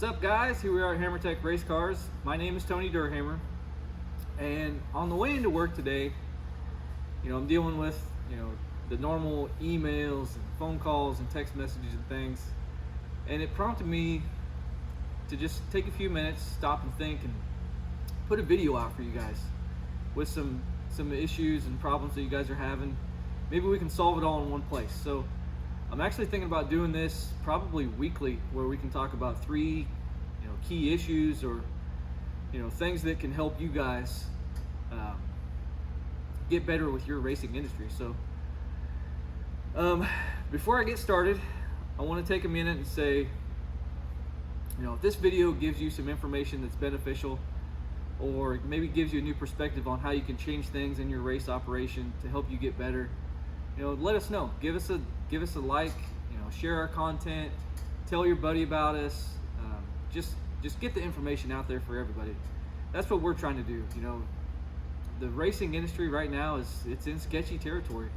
What's up, guys? Here we are at HammerTech Racecars. My name is Tony Durhammer, and on the way into work today, I'm dealing with, the normal emails and phone calls and text messages and things, and it prompted me to just take a few minutes, stop and think, and put a video out for you guys with some issues and problems that you guys are having. Maybe we can solve it all in one place. So I'm actually thinking about doing this probably weekly, where we can talk about three, key issues or, things that can help you guys get better with your racing industry. So before I get started, I want to take a minute and say, if this video gives you some information that's beneficial, or maybe gives you a new perspective on how you can change things in your race operation to help you get better, let us know. Give us a like, share our content, tell your buddy about us. Just get the information out there for everybody. That's what we're trying to do. The racing industry right now it's in sketchy territory.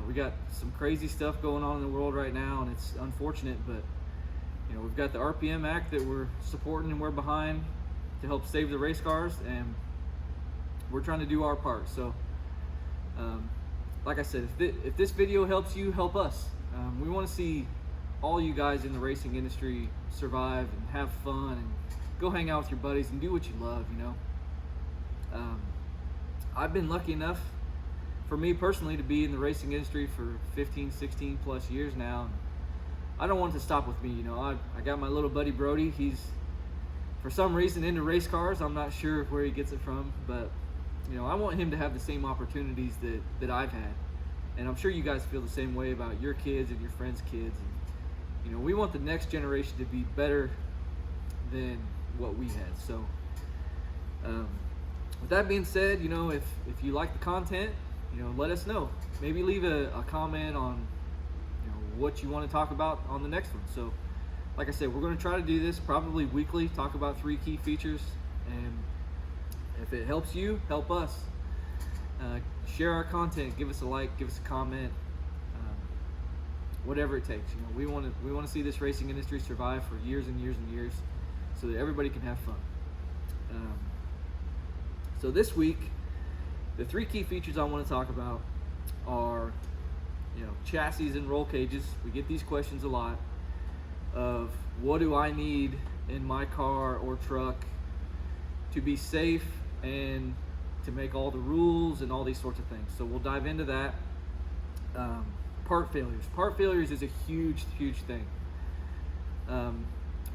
We got some crazy stuff going on in the world right now, and it's unfortunate, but we've got the RPM Act that we're supporting and we're behind to help save the race cars, and we're trying to do our part. So like I said, if this video helps you, help us. We want to see all you guys in the racing industry survive and have fun and go hang out with your buddies and do what you love. I've been lucky enough, for me personally, to be in the racing industry for 15, 16 plus years now. I don't want it to stop with me. I got my little buddy Brody. He's, for some reason, into race cars. I'm not sure where he gets it from, but I want him to have the same opportunities that I've had. And I'm sure you guys feel the same way about your kids and your friends' kids. And, we want the next generation to be better than what we had. So with that being said, if you like the content, let us know. Maybe leave a comment on what you want to talk about on the next one. So like I said, we're going to try to do this probably weekly, talk about 3 key features, and if it helps you, help us. Share our content, give us a like, give us a comment, whatever it takes. We want to see this racing industry survive for years and years and years, so that everybody can have fun. So this week, the 3 key features I want to talk about are, chassis and roll cages. We get these questions a lot of what do I need in my car or truck to be safe and to make all the rules and all these sorts of things. So we'll dive into that. Part failures. Part failures is a huge thing.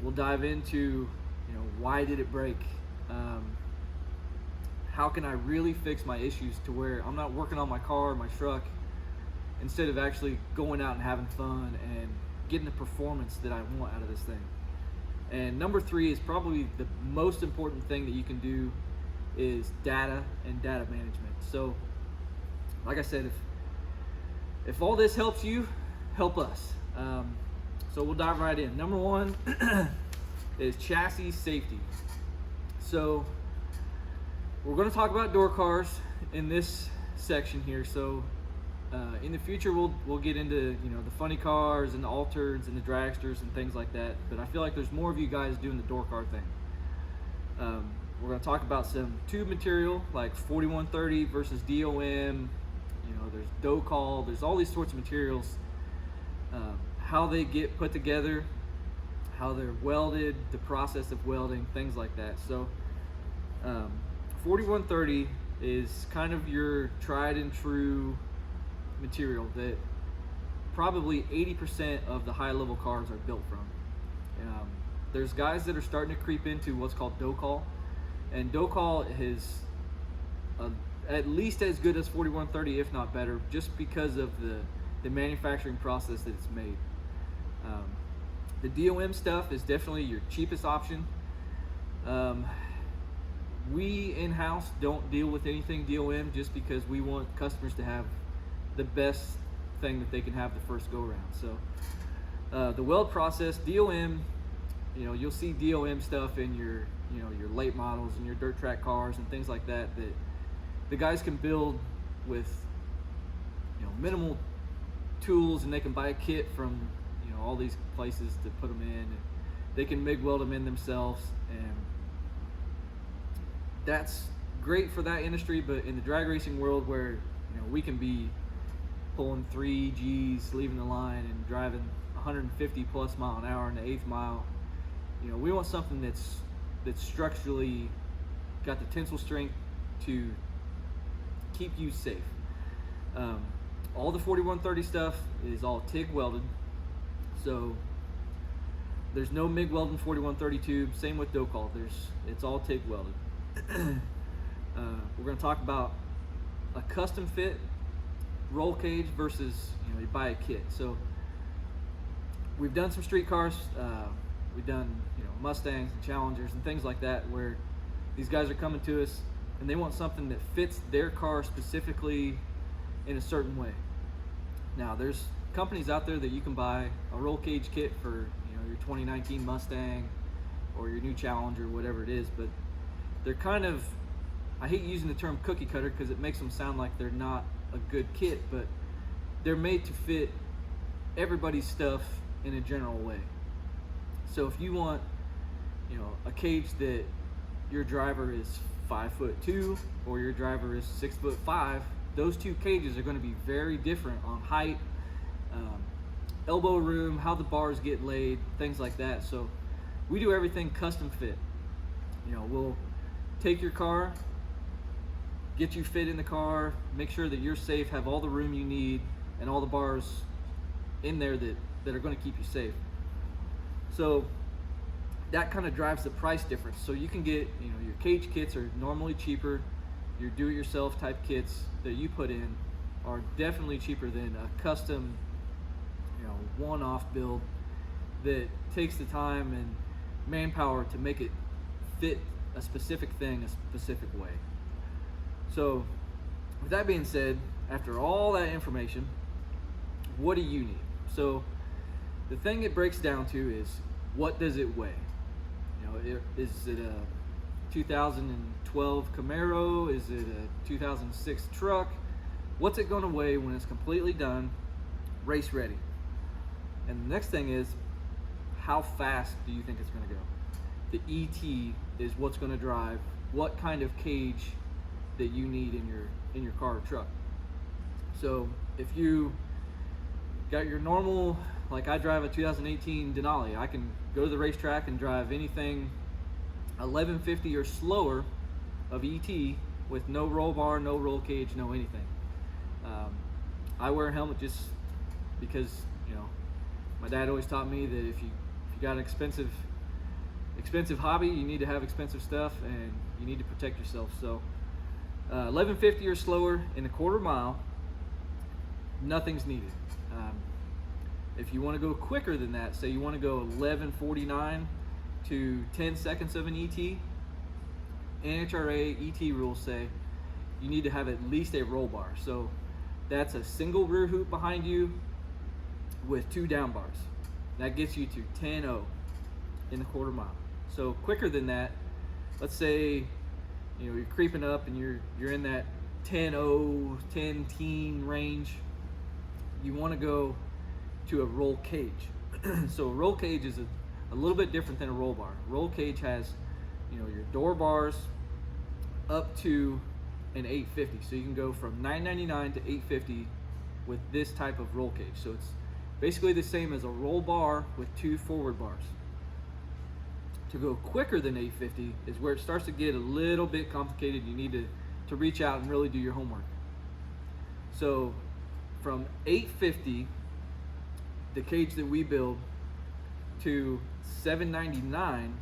We'll dive into, why did it break? How can I really fix my issues to where I'm not working on my car or my truck instead of actually going out and having fun and getting the performance that I want out of this thing. And number 3 is probably the most important thing that you can do, is data and data management. So like I said, if all this helps you, help us. So we'll dive right in. Number 1 is chassis safety. So we're going to talk about door cars in this section here. So in the future, we'll get into the funny cars and the altereds and the dragsters and things like that. But I feel like there's more of you guys doing the door car thing. We're going to talk about some tube material like 4130 versus DOM. There's DOCAL. There's all these sorts of materials. How they get put together, how they're welded, the process of welding, things like that. So 4130 is kind of your tried and true material that probably 80% of the high level cars are built from. There's guys that are starting to creep into what's called DOCAL, and DOCAL is at least as good as 4130, if not better, just because of the manufacturing process that it's made. The DOM stuff is definitely your cheapest option. We in-house don't deal with anything DOM just because we want customers to have the best thing that they can have the first go around. So the weld process, DOM, you'll see DOM stuff in your late models and your dirt track cars and things like that the guys can build with minimal tools, and they can buy a kit from all these places to put them in. they can MIG weld them in themselves, and that's great for that industry. But in the drag racing world, where we can be pulling 3 Gs, leaving the line and driving 150 plus mile an hour in the 8th mile, we want something that's structurally got the tensile strength to keep you safe. All the 4130 stuff is all TIG welded, so there's no MIG welding 4130 tube. Same with Docol. It's all TIG welded. We're going to talk about a custom fit roll cage versus you buy a kit. So we've done some street cars. We've done Mustangs and Challengers and things like that, where these guys are coming to us and they want something that fits their car specifically in a certain way. Now there's companies out there that you can buy a roll cage kit for your 2019 Mustang or your new Challenger, whatever it is, but they're kind of, I hate using the term cookie cutter because it makes them sound like they're not a good kit, but they're made to fit everybody's stuff in a general way. So if you want a cage that your driver is 5'2" or your driver is 6'5", those two cages are going to be very different on height, elbow room, how the bars get laid, things like that. So we do everything custom fit. We'll take your car, get you fit in the car, make sure that you're safe, have all the room you need, and all the bars in there that are going to keep you safe. So that kind of drives the price difference. So you can get, your cage kits are normally cheaper. Your do-it-yourself type kits that you put in are definitely cheaper than a custom, one-off build that takes the time and manpower to make it fit a specific thing a specific way. So with that being said, after all that information, what do you need? So the thing it breaks down to is, what does it weigh? Is it a 2012 Camaro? Is it a 2006 truck? What's it going to weigh when it's completely done, race ready? And the next thing is, how fast do you think it's going to go? The ET is what's going to drive what kind of cage that you need in your car or truck. So if you got your normal, like I drive a 2018 Denali, I can go to the racetrack and drive anything 1150 or slower of ET with no roll bar, no roll cage, no anything. I wear a helmet just because my dad always taught me that if you got an expensive hobby, you need to have expensive stuff and you need to protect yourself. So 1150 or slower in a quarter mile, nothing's needed. If you want to go quicker than that, say you want to go 1149 to 10 seconds of an ET, NHRA ET rules say you need to have at least a roll bar. So that's a single rear hoop behind you with 2 down bars. That gets you to 10.0 in the quarter mile. So quicker than that, let's say you're creeping up and you're in that 10.0, 10 teen range, you want to go to a roll cage. So a roll cage is a little bit different than a roll bar. Roll cage has your door bars up to an 850. So you can go from 999 to 850 with this type of roll cage. So it's basically the same as a roll bar with 2 forward bars. To go quicker than 850 is where it starts to get a little bit complicated. You need to reach out and really do your homework. So from 850, the cage that we build, to 799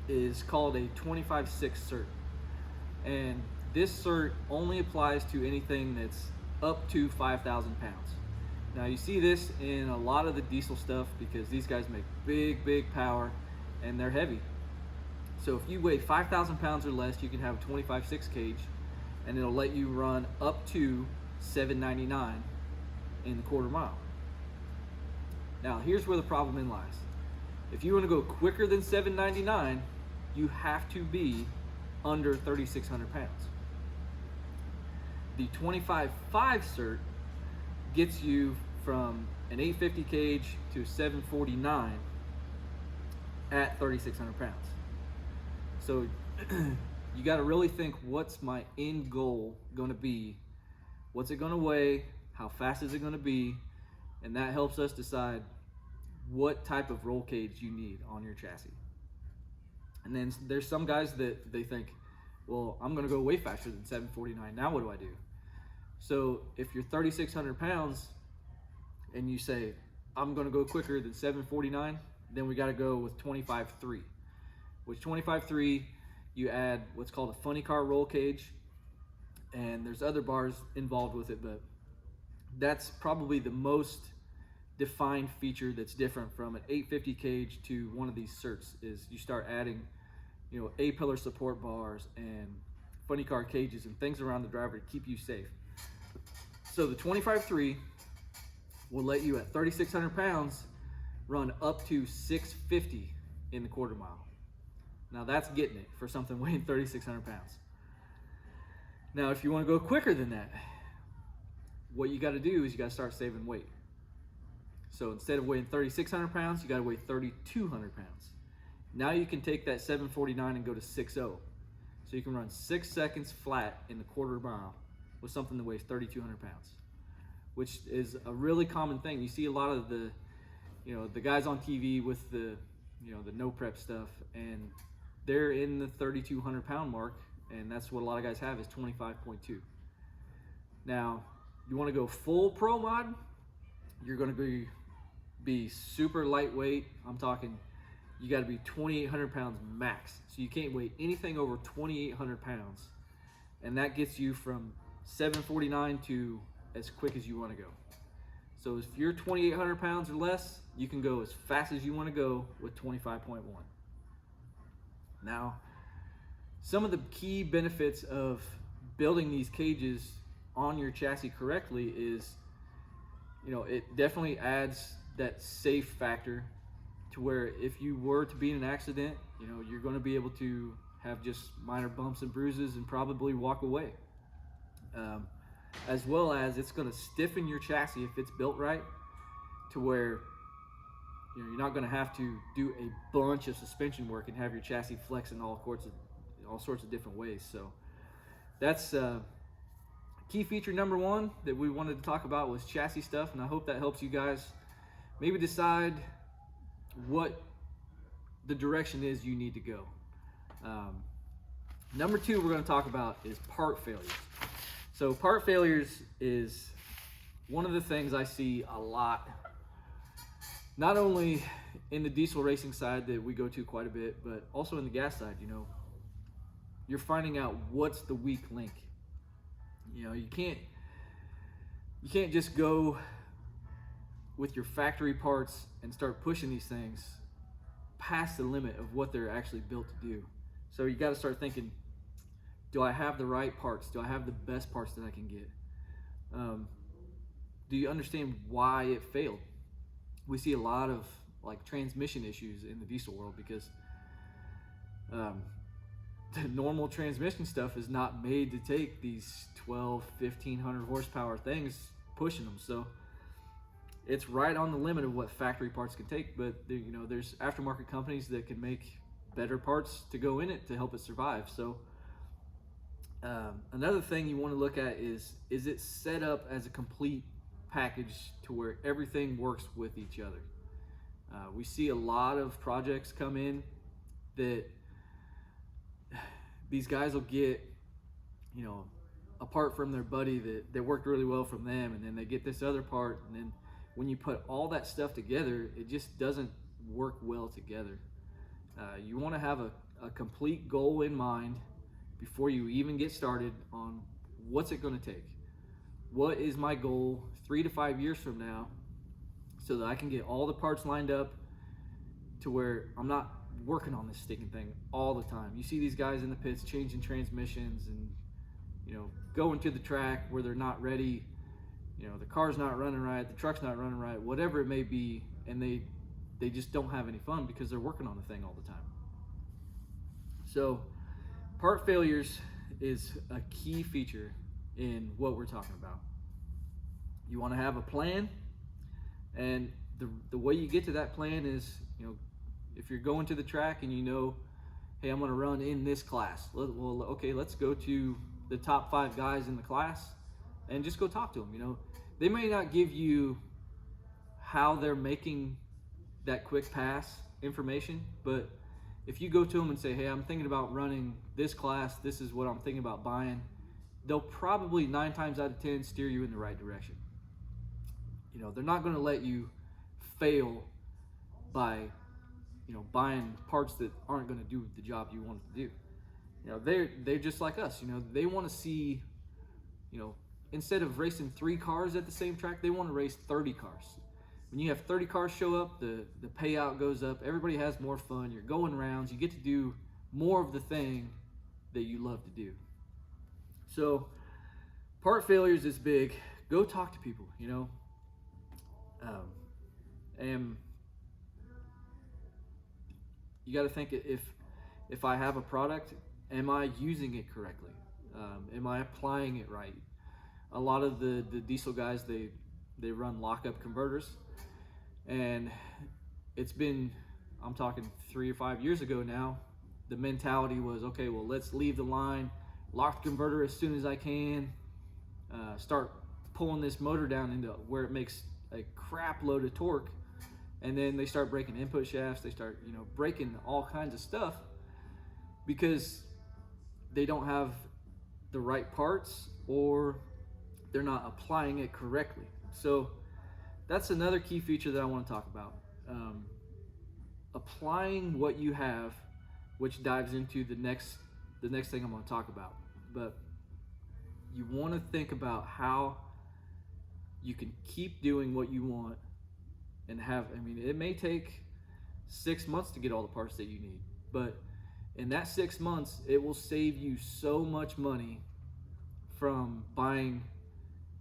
is called a 25/6 cert. And this cert only applies to anything that's up to 5,000 pounds. Now you see this in a lot of the diesel stuff because these guys make big power and they're heavy. So if you weigh 5,000 pounds or less, you can have a 25/6 cage and it'll let you run up to 799 in the quarter mile. Now here's where the problem lies. If you want to go quicker than 799, you have to be under 3,600 pounds. The 25/5 cert gets you from an 850 cage to 749 at 3,600 pounds. So you got to really think, what's my end goal going to be? What's it going to weigh? How fast is it going to be? And that helps us decide what type of roll cage you need on your chassis. And then there's some guys that they think, well, I'm going to go way faster than 749. Now what do I do? So if you're 3,600 pounds and you say, I'm going to go quicker than 749, then we got to go with 25.3. Which 25.3, you add what's called a funny car roll cage, and there's other bars involved with it, but that's probably the most defined feature that's different from an 850 cage to one of these certs. Is you start adding, A-pillar support bars and funny car cages and things around the driver to keep you safe. So the 25.3 will let you at 3,600 pounds run up to 650 in the quarter mile. Now that's getting it for something weighing 3,600 pounds. Now if you want to go quicker than that, what you got to do is you got to start saving weight. So instead of weighing 3,600 pounds, you got to weigh 3,200 pounds. Now you can take that 749 and go to 6.0. So you can run 6 seconds flat in the quarter mile with something that weighs 3,200 pounds, which is a really common thing. You see a lot of the guys on TV with the no prep stuff, and they're in the 3,200 pound mark, and that's what a lot of guys have is 25.2. Now, you want to go full pro mod, you're going to be super lightweight. I'm talking, you got to be 2,800 pounds max. So you can't weigh anything over 2,800 pounds, and that gets you from 749 to as quick as you want to go. So if you're 2,800 pounds or less, you can go as fast as you want to go with 25.1. Now, some of the key benefits of building these cages on your chassis correctly is, it definitely adds that safe factor to where if you were to be in an accident, you're going to be able to have just minor bumps and bruises and probably walk away. As well as it's going to stiffen your chassis if it's built right, to where you're not going to have to do a bunch of suspension work and have your chassis flex in all sorts of different ways. So that's key feature number one that we wanted to talk about was chassis stuff, and I hope that helps you guys maybe decide what the direction is you need to go. Number two we're going to talk about is part failures. So part failures is one of the things I see a lot, not only in the diesel racing side that we go to quite a bit, but also in the gas side. You're finding out what's the weak link. You can't just go with your factory parts and start pushing these things past the limit of what they're actually built to do. So you got to start thinking, do I have the right parts? Do I have the best parts that I can get? Do you understand why it failed? We see a lot of transmission issues in the diesel world because the normal transmission stuff is not made to take these 1,500 horsepower things pushing them. So it's right on the limit of what factory parts can take, but there's aftermarket companies that can make better parts to go in it to help it survive. So another thing you want to look at is it set up as a complete package to where everything works with each other. We see a lot of projects come in that these guys will get a part from their buddy that worked really well from them, and then they get this other part, and then when you put all that stuff together, it just doesn't work well together. You want to have a complete goal in mind before you even get started on what's it going to take. What is my goal 3 to 5 years from now, so that I can get all the parts lined up to where I'm not working on this stinking thing all the time. You see these guys in the pits changing transmissions and going to the track where they're not ready, the car's not running right, the truck's not running right, whatever it may be, and they just don't have any fun because they're working on the thing all the time. So part failures is a key feature in what we're talking about. You want to have a plan, and the way you get to that plan is if you're going to the track and you know, hey, I'm going to run in this class. Well, okay, let's go to the top 5 guys in the class and just go talk to them. You know, they may not give you how they're making that quick pass information, but if you go to them and say, hey, I'm thinking about running this class, this is what I'm thinking about buying, they'll probably 9 times out of 10 steer you in the right direction. You know, they're not going to let you fail by, you know, buying parts that aren't going to do the job you want it to do. You know, they're just like us. You know, they want to see, you know, instead of racing 3 cars at the same track, they want to race 30 cars. When you have 30 cars show up, the payout goes up. Everybody has more fun. You're going rounds. You get to do more of the thing that you love to do. So part failures is big. Go talk to people, you know. And you got to think, if I have a product, am I using it correctly? Am I applying it right? A lot of the diesel guys, they run lockup converters, and it's been, I'm talking 3 or 5 years ago now, the mentality was, okay, well, let's leave the line, lock the converter as soon as I can, start pulling this motor down into where it makes a crap load of torque, and then they start breaking input shafts, they start, you know, breaking all kinds of stuff because they don't have the right parts or they're not applying it correctly. So that's another key feature that I want to talk about. Applying what you have, which dives into the next thing I'm going to talk about. But you want to think about how you can keep doing what you want and have, I mean, it may take 6 months to get all the parts that you need, but in that 6 months, it will save you so much money from buying,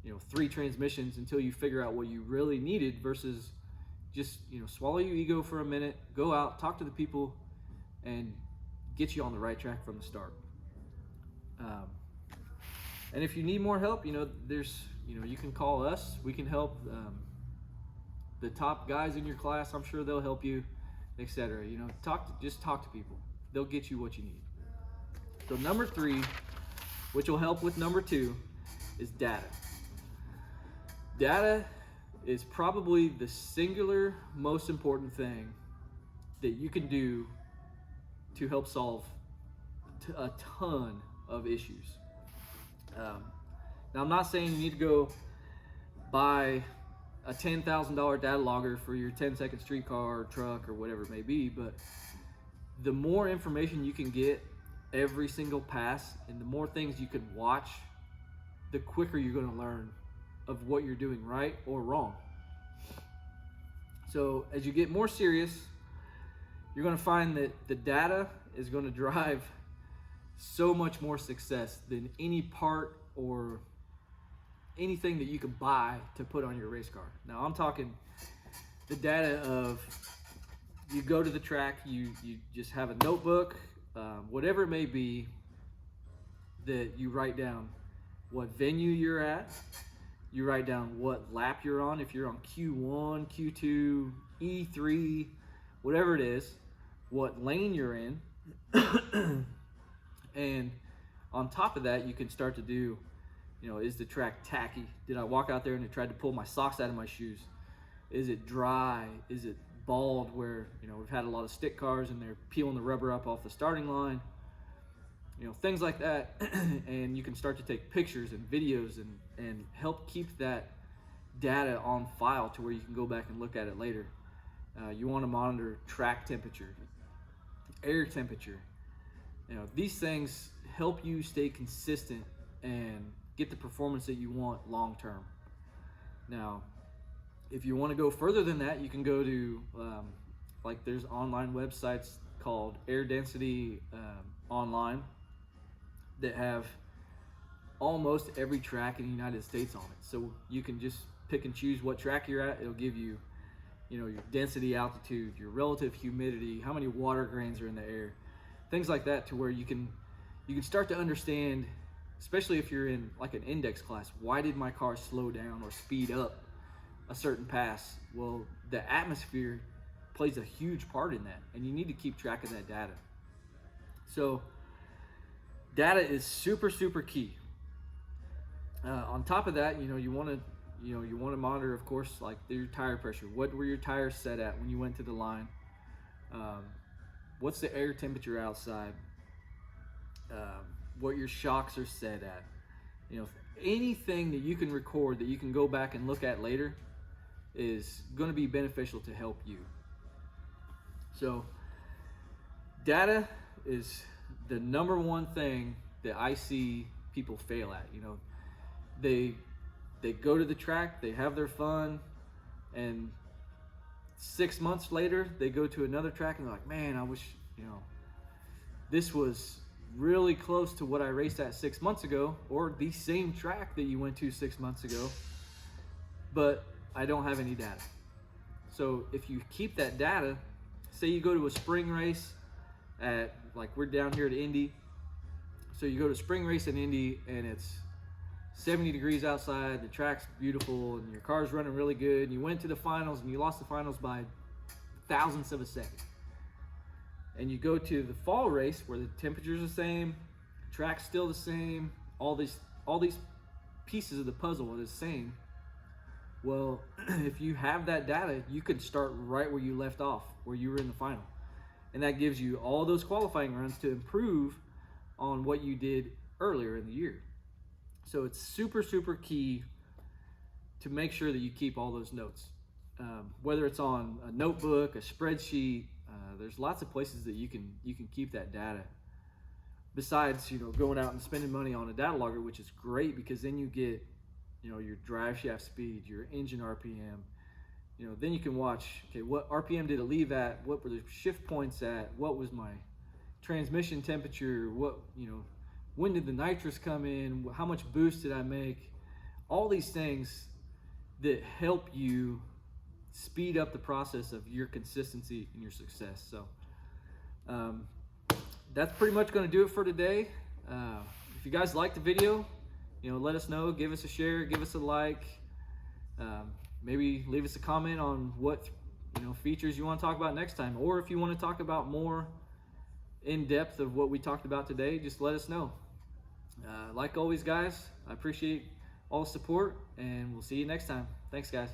you know, 3 transmissions until you figure out what you really needed versus just, you know, swallow your ego for a minute, go out, talk to the people, and get you on the right track from the start. And if you need more help, you know, you can call us. We can help. The top guys in your class, I'm sure they'll help you, etc. You know, just talk to people. They'll get you what you need. So number 3, which will help with number 2, is data. Data is probably the singular most important thing that you can do to help solve a ton of issues. Now, I'm not saying you need to go buy a $10,000 data logger for your 10-second street car or truck or whatever it may be, but the more information you can get every single pass and the more things you can watch, the quicker you're going to learn of what you're doing right or wrong. So as you get more serious, you're going to find that the data is going to drive so much more success than any part or anything that you can buy to put on your race car. Now I'm talking the data of, you go to the track, you just have a notebook, whatever it may be, that you write down what venue you're at, you write down what lap you're on, if you're on Q1, Q2, E3, whatever it is, what lane you're in, and on top of that, you can start to do, you know, is the track tacky? Did I walk out there and it tried to pull my socks out of my shoes? Is it dry? Is it bald where, you know, we've had a lot of stick cars and they're peeling the rubber up off the starting line? You know, things like that. And you can start to take pictures and videos and help keep that data on file to where you can go back and look at it later. You want to monitor track temperature, air temperature. You know, these things help you stay consistent and get the performance that you want long term. Now, if you want to go further than that, you can go to like there's online websites called Air Density Online that have almost every track in the United States on it. So you can just pick and choose what track you're at. It'll give you, you know, your density, altitude, your relative humidity, how many water grains are in the air, things like that, to where you can start to understand, especially if you're in like an index class, why did my car slow down or speed up a certain pass? Well, the atmosphere plays a huge part in that, and you need to keep track of that data. So data is super, super key. On top of that, you want to monitor, of course, like your tire pressure. What were your tires set at when you went to the line? What's the air temperature outside? What your shocks are set at. Anything that you can record that you can go back and look at later is going to be beneficial to help you. So data is the number one thing that I see people fail at. They go to the track, they have their fun, and 6 months later they go to another track and they're like, man, I wish this was really close to what I raced at 6 months ago, or the same track that you went to 6 months ago, but I don't have any data. So if you keep that data, say you go to a spring race at, like we're down here at Indy, so you go to spring race in Indy and it's 70 degrees outside, the track's beautiful, and your car's running really good, and you went to the finals and you lost the finals by thousandths of a second. And you go to the fall race where the temperature's the same, track's still the same, all these pieces of the puzzle are the same. Well, if you have that data, you can start right where you left off, where you were in the final. And that gives you all those qualifying runs to improve on what you did earlier in the year. So it's super, super key to make sure that you keep all those notes. Whether it's on a notebook, a spreadsheet, there's lots of places that you can keep that data. Besides, going out and spending money on a data logger, which is great because then you get, your drive shaft speed, your engine RPM. Then you can watch, okay, what RPM did it leave at? What were the shift points at? What was my transmission temperature? When did the nitrous come in? How much boost did I make? All these things that help you speed up the process of your consistency and your success. So that's pretty much going to do it for today. If you guys liked the video, let us know. Give us a share, give us a like. Maybe leave us a comment on what features you want to talk about next time, or if you want to talk about more in depth of what we talked about today, just let us know. Like always, guys, I appreciate all the support, and we'll see you next time. Thanks, guys.